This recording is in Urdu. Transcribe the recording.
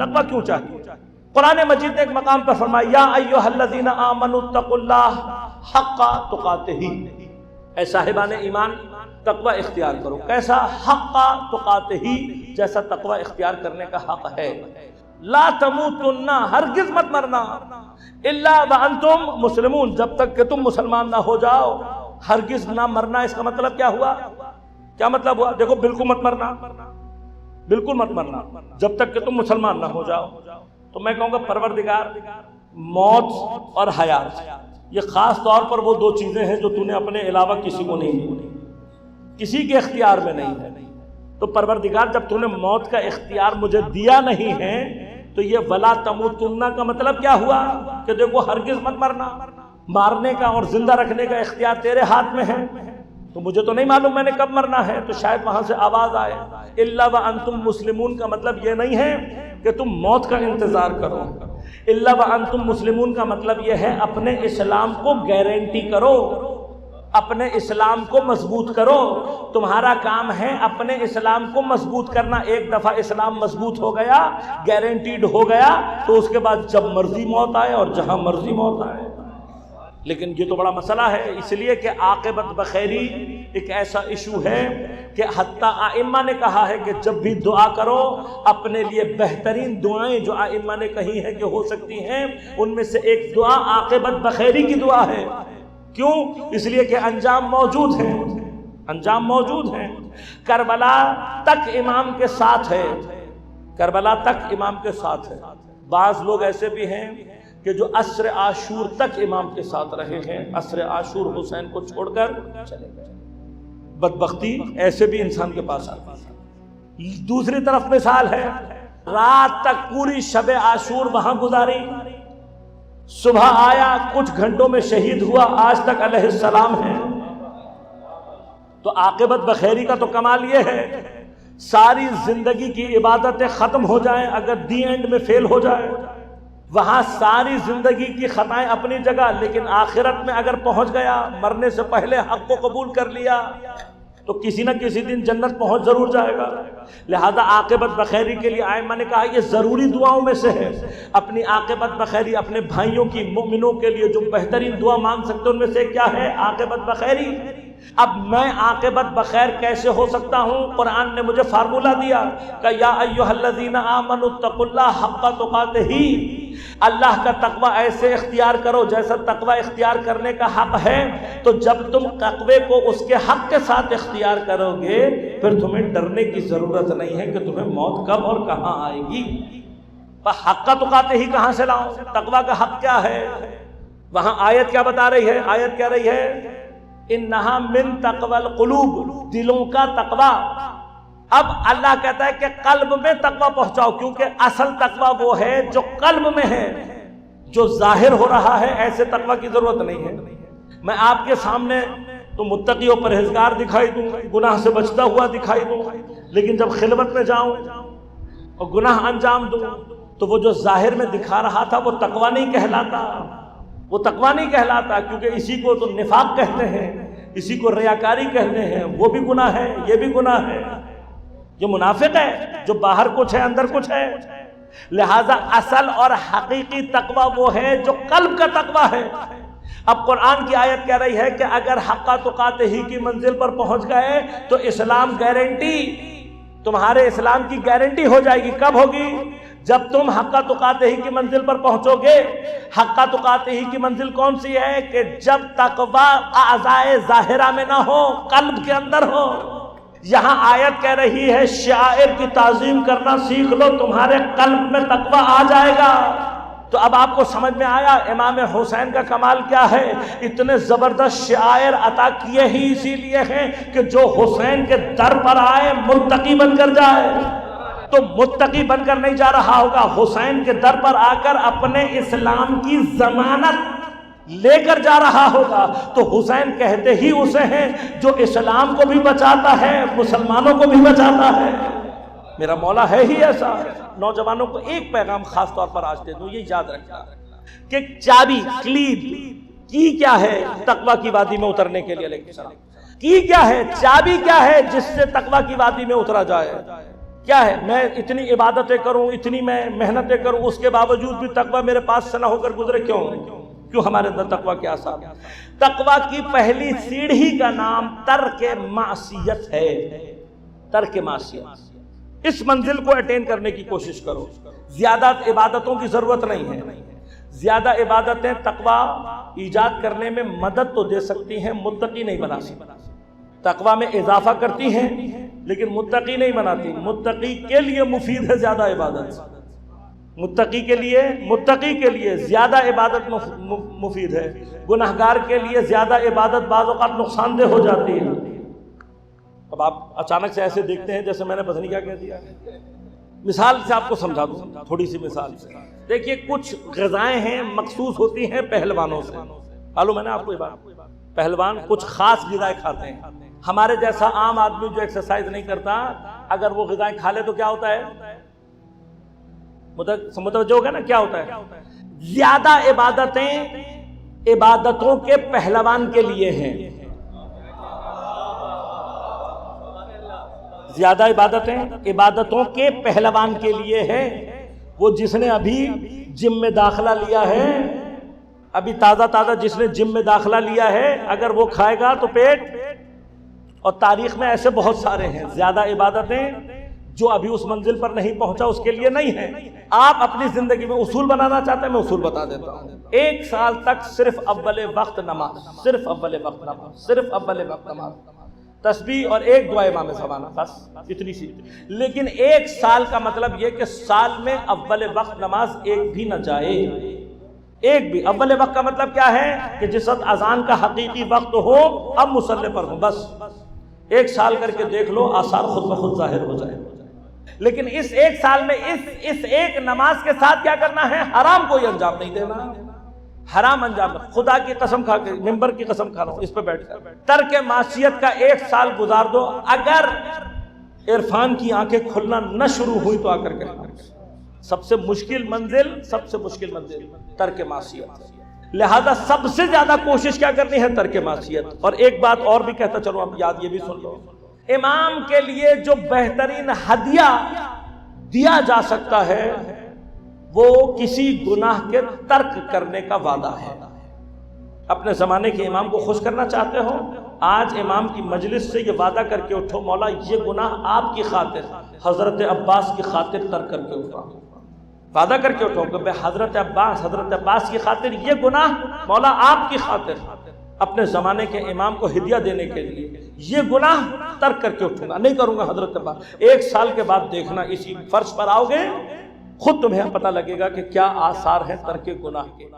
تقویٰ کیوں چاہیے؟ قرآن مجید نے ایک مقام پر فرمایا یا ایھا الذین آمنوا اتقوا اللہ حق تقاتہ، اے صاحبان ایمان تقوی اختیار کرو. کیسا؟ حق تقاتہ، جیسا تقوی اختیار کرنے کا حق ہے. لا تموتن، ہرگز مت مرنا، الا وانتم مسلمون، جب تک کہ تم مسلمان نہ ہو جاؤ. ہرگز نہ مرنا، اس کا مطلب کیا ہوا؟ کیا مطلب ہوا؟ دیکھو بالکل مت مرنا، بالکل مت مرنا جب تک کہ تم مسلمان نہ ہو جاؤ. تو میں کہوں گا پروردگار موت اور حیات یہ خاص طور پر وہ دو چیزیں ہیں جو تو نے اپنے علاوہ کسی کو نہیں دی، کسی کے اختیار میں نہیں ہے. تو پروردگار جب تو نے موت کا اختیار مجھے دیا نہیں ہے تو یہ ولا تموتن کا مطلب کیا ہوا؟ کہ دیکھو ہرگز مت مرنا، مارنے کا اور زندہ رکھنے کا اختیار تیرے ہاتھ میں ہے. تو مجھے تو نہیں معلوم میں نے کب مرنا ہے، تو شاید وہاں سے آواز آئے الا وانتم مسلمون کا مطلب یہ نہیں ہے کہ تم موت کا انتظار کرو. الا وانتم مسلمون کا مطلب یہ ہے اپنے اسلام کو گارنٹی کرو، اپنے اسلام کو مضبوط کرو. تمہارا کام ہے اپنے اسلام کو مضبوط کرنا. ایک دفعہ اسلام مضبوط ہو گیا، گارنٹیڈ ہو گیا، تو اس کے بعد جب مرضی موت آئے اور جہاں مرضی موت آئے. لیکن یہ تو بڑا مسئلہ ہے، اس لیے کہ عاقبت بخیری ایک ایسا ایشو ہے کہ حتیٰ ائمہ نے کہا ہے کہ جب بھی دعا کرو اپنے لیے بہترین دعائیں جو ائمہ نے کہی ہیں کہ ہو سکتی ہیں، ان میں سے ایک دعا عاقبت بخیری کی دعا ہے. کیوں؟ اس لیے کہ انجام موجود ہیں، انجام موجود ہیں. کربلا تک امام کے ساتھ ہے، کربلا تک امام کے ساتھ ہے. بعض لوگ ایسے بھی ہیں کہ جو عصر عاشور تک امام کے ساتھ رہے ہیں، عصر عاشور حسین کو چھوڑ کر چلے گئے. بدبختی ایسے بھی انسان کے پاس آتی ہے. دوسری طرف مثال ہے، رات تک پوری شب عاشور وہاں گزاری، صبح آیا کچھ گھنٹوں میں شہید ہوا، آج تک علیہ السلام ہے. تو عاقبت بخیری کا تو کمال یہ ہے ساری زندگی کی عبادتیں ختم ہو جائیں، اگر دی اینڈ میں فیل ہو جائے، وہاں ساری زندگی کی خطائیں اپنی جگہ، لیکن آخرت میں اگر پہنچ گیا، مرنے سے پہلے حق کو قبول کر لیا، تو کسی نہ کسی دن جنت پہنچ ضرور جائے گا. لہذا عاقبت بخیری کے لیے ائمہ نے کہا یہ ضروری دعاؤں میں سے ہے. اپنی عاقبت بخیری، اپنے بھائیوں کی، مومنوں کے لیے جو بہترین دعا مانگ سکتے ہیں ان میں سے کیا ہے؟ عاقبت بخیری. اب میں عاقبت بخیر کیسے ہو سکتا ہوں؟ قرآن نے مجھے فارمولہ دیا کہ یا ایھا الذین آمنوا اتقوا اللہ حق تقاتہ، اللہ کا تقوی ایسے اختیار کرو جیسا تقوی اختیار کرنے کا حق ہے. تو جب تم تقوی کو اس کے حق کے ساتھ اختیار کرو گے پھر تمہیں ڈرنے کی ضرورت نہیں ہے کہ تمہیں موت کب اور کہاں آئے گی. حق تقاتہ ہی کہاں سے لاؤں؟ تقوی کا حق کیا ہے؟ وہاں آیت کیا بتا رہی ہے؟ آیت کہہ رہی ہے انہا من تقوی القلوب، دلوں کا تقوی. اب اللہ کہتا ہے کہ قلب میں تقوی پہنچاؤ، کیونکہ اصل تقوی وہ ہے جو قلب میں ہے. جو ظاہر ہو رہا ہے ایسے تقوی کی ضرورت نہیں ہے. میں آپ کے سامنے تو متقی و پرہیزگار دکھائی دوں، گناہ سے بچتا ہوا دکھائی دوں، لیکن جب خلوت میں جاؤں اور گناہ انجام دوں تو وہ جو ظاہر میں دکھا رہا تھا وہ تقوی نہیں کہلاتا، وہ تقوی نہیں کہلاتا. کیونکہ اسی کو تو نفاق کہتے ہیں، اسی کو ریاکاری کہتے ہیں. وہ بھی گناہ ہے، یہ بھی گناہ ہے. یہ منافق ہے جو باہر کچھ ہے اندر کچھ ہے. لہذا اصل اور حقیقی تقوی وہ ہے جو قلب کا تقوی ہے. اب قرآن کی آیت کہہ رہی ہے کہ اگر حق تقاتہ ہی کی منزل پر پہنچ گئے تو اسلام گارنٹی، تمہارے اسلام کی گارنٹی ہو جائے گی. کب ہوگی؟ جب تم حق تقاتہ ہی کی منزل پر پہنچو گے. حق تقاتہ ہی کی منزل کون سی ہے؟ کہ جب تقوی اعضائے ظاہرہ میں نہ ہو، قلب کے اندر ہو. یہاں آیت کہہ رہی ہے شعائر کی تعظیم کرنا سیکھ لو، تمہارے قلب میں تقوی آ جائے گا. تو اب آپ کو سمجھ میں آیا امام حسین کا کمال کیا ہے. اتنے زبردست شعائر عطا کیے ہی اسی لیے ہیں کہ جو حسین کے در پر آئے متقی بن کر جائے. تو متقی بن کر نہیں جا رہا ہوگا، حسین کے در پر آ کر اپنے اسلام کی ضمانت لے کر جا رہا ہوگا. تو حسین کہتے ہی اسے ہیں جو اسلام کو بھی بچاتا ہے، مسلمانوں کو بھی بچاتا ہے. میرا مولا ہے ہی ایسا. نوجوانوں کو ایک پیغام خاص طور پر آج دے دوں، یہ یاد رکھنا کہ چابی کلید کی کیا ہے تقوی کی وادی میں اترنے کے لیے. علیہ السلام کی کیا ہے؟ چابی کیا ہے جس سے تقوی کی وادی میں اترا جائے؟ کیا ہے؟ میں اتنی عبادتیں کروں، اتنی میں محنتیں کروں، اس کے باوجود بھی تقویٰ میرے پاس سے نہ ہو کر گزرے، کیوں ہمارے اندر تقویٰ کے آثار ہیں؟ تقویٰ کی پہلی سیڑھی کا نام ترک معصیت ہے، ترک معصیت۔ اس منزل کو اٹین کرنے کی کوشش کرو۔ زیادہ عبادتوں کی ضرورت نہیں ہے، زیادہ عبادتیں تقویٰ ایجاد کرنے میں مدد تو دے سکتی ہیں، متقی نہیں بنا سکتی۔ تقویٰ میں اضافہ کرتی ہیں لیکن متقی نہیں بناتی۔ متقی کے لیے مفید ہے زیادہ عبادت، متقی کے لیے زیادہ عبادت مفید ہے۔ گناہگار کے لیے زیادہ عبادت بعض اوقات نقصان دہ ہو جاتی ہے۔ اب آپ اچانک سے ایسے دیکھتے ہیں جیسے میں نے پتہ نہیں کیا کہہ دیا۔ مثال سے آپ کو سمجھا دوں، تھوڑی سی مثال سے دیکھیے، کچھ غذائیں ہیں مخصوص ہوتی ہیں پہلوانوں سے، معلوم ہے نا آپ کو یہ بات؟ پہلوان کچھ خاص غذائیں کھاتے ہیں۔ ہمارے جیسا عام آدمی جو ایکسرسائز نہیں کرتا، اگر وہ غذائیں کھا لے تو کیا ہوتا ہے؟ متوجہ ہوگا نا کیا ہوتا ہے؟ زیادہ عبادتیں عبادتوں کے پہلوان کے لیے ہیں، زیادہ عبادتیں عبادتوں کے پہلوان کے لیے ہیں۔ وہ جس نے ابھی جم میں داخلہ لیا ہے، ابھی تازہ جس نے جم میں داخلہ لیا ہے، اگر وہ کھائے گا تو پیٹ، اور تاریخ میں ایسے بہت سارے ہیں۔ زیادہ عبادتیں جو ابھی اس منزل پر نہیں پہنچا اس کے لیے نہیں ہیں۔ آپ اپنی زندگی میں اصول بنانا چاہتے ہیں، میں اصول بتا دیتا ہوں۔ 1 سال تک صرف اول وقت نماز، صرف اول وقت نماز، تسبیح اور ایک دعا امام زمانہ، بس اتنی سی۔ لیکن 1 سال کا مطلب یہ کہ سال میں اول وقت نماز ایک بھی نہ جائے، ایک بھی۔ اول وقت کا مطلب کیا ہے؟ کہ جس وقت اذان کا حقیقی وقت ہو، اب مصلی پر ہو، بس 1 سال کر کے دیکھ لو، آثار خود بخود ظاہر ہو جائے۔ لیکن اس 1 سال میں اس ایک نماز کے ساتھ کیا کرنا ہے؟ حرام کوئی انجام نہیں دینا، حرام انجام۔ خدا کی قسم کھا کے، ممبر کی قسم کھا رہا ہوں، اس پہ بیٹھ کر ترک معصیت کا 1 سال گزار دو۔ اگر عرفان کی آنکھیں کھلنا نہ شروع ہوئی تو آ کر کے سب سے مشکل منزل ترک معصیت۔ لہذا سب سے زیادہ کوشش کیا کرنی ہے؟ ترک معصیت۔ اور ایک بات اور بھی کہتا چلو، اب یاد یہ بھی سن لو، امام کے لیے جو بہترین ہدیہ دیا جا سکتا ہے وہ کسی گناہ کے ترک کرنے کا وعدہ ہے۔ اپنے زمانے کے امام کو خوش کرنا چاہتے ہو، آج امام کی مجلس سے یہ وعدہ کر کے اٹھو، مولا یہ گناہ آپ کی خاطر، حضرت عباس کی خاطر ترک کر کے اٹھا۔ وعدہ کر کے اٹھو کہ حضرت عباس کی خاطر یہ گناہ، مولا آپ کی خاطر، اپنے زمانے کے امام کو ہدیہ دینے کے لیے یہ گناہ ترک کر کے اٹھوں گا، نہیں کروں گا حضرت عباس۔ 1 سال کے بعد دیکھنا اسی فرض پر آؤ گے، خود تمہیں پتہ لگے گا کہ کیا آثار ہیں ترک گناہ کے۔